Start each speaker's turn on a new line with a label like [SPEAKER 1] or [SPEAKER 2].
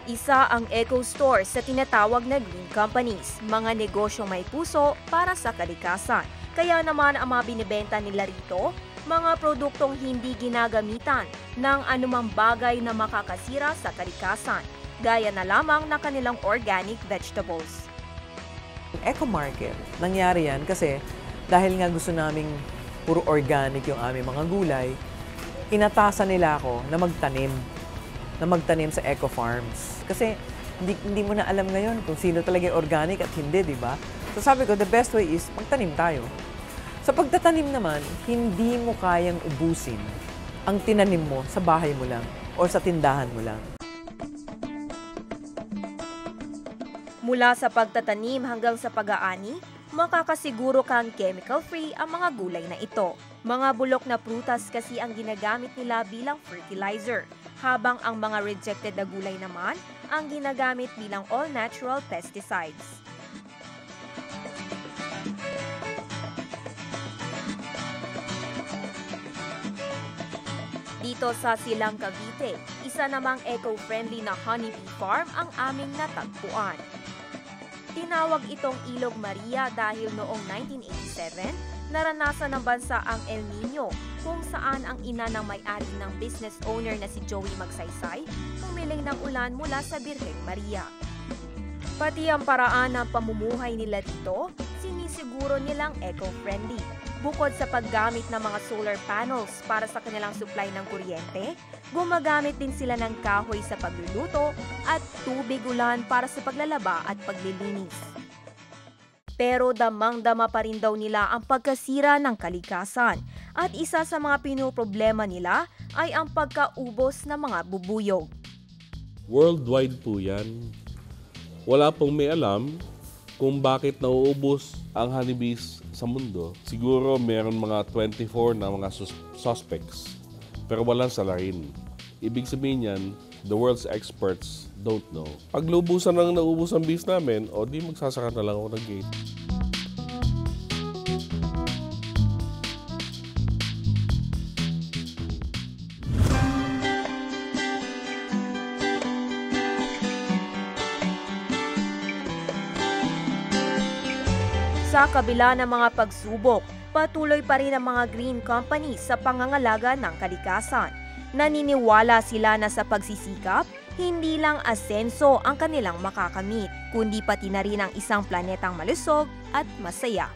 [SPEAKER 1] Isa ang Eco Store sa tinatawag na green companies, mga negosyong may puso para sa kalikasan. Kaya naman ang mga binibenta nila rito, mga produktong hindi ginagamitan ng anumang bagay na makakasira sa kalikasan, gaya na lamang ng kanilang organic vegetables.
[SPEAKER 2] Eco Market, nangyari yan kasi dahil nga gusto naming puro organic yung aming mga gulay, inatasan nila ako na magtanim sa eco farms. Kasi hindi mo na alam ngayon kung sino talaga yung organic at hindi, di ba? So sabi ko, the best way is magtanim tayo. Sa pagtatanim naman, hindi mo kayang ubusin ang tinanim mo sa bahay mo lang o sa tindahan mo lang.
[SPEAKER 1] Mula sa pagtatanim hanggang sa pag-aani, makakasiguro kang chemical-free ang mga gulay na ito. Mga bulok na prutas kasi ang ginagamit nila bilang fertilizer, habang ang mga rejected na gulay naman ang ginagamit bilang all-natural pesticides. Dito sa Silang, Cavite, isa namang eco-friendly na honeybee farm ang aming natagpuan. Tinawag itong Ilog Maria dahil noong 1987, naranasan ng bansa ang El Nino kung saan ang ina ng may-ari ng business owner na si Joey Magsaysay humiling ng ulan mula sa Birheng Maria. Pati ang paraan ng pamumuhay nila dito, sinisiguro nilang eco-friendly. Bukod sa paggamit ng mga solar panels para sa kanilang supply ng kuryente, gumagamit din sila ng kahoy sa pagluluto at tubig ulan para sa paglalaba at paglilinis. Pero damang-dama pa rin daw nila ang pagkasira ng kalikasan at isa sa mga pinoproblema nila ay ang pagkaubos ng mga bubuyog.
[SPEAKER 3] Worldwide po yan. Wala pong may alam kung bakit nauubos ang honeybees sa mundo. Siguro meron mga 24 na mga suspects, pero walang salarin. Ibig sabihin yan, the world's experts don't know. Pag lubusan ng naubos ang bees namin, o di magsasaka na lang ako ng gate.
[SPEAKER 1] Sa kabila ng mga pagsubok, patuloy pa rin ang mga green companies sa pangangalaga ng kalikasan. Naniniwala sila na sa pagsisikap, hindi lang asenso ang kanilang makakamit, kundi pati na rin ang isang planetang malusog at masaya.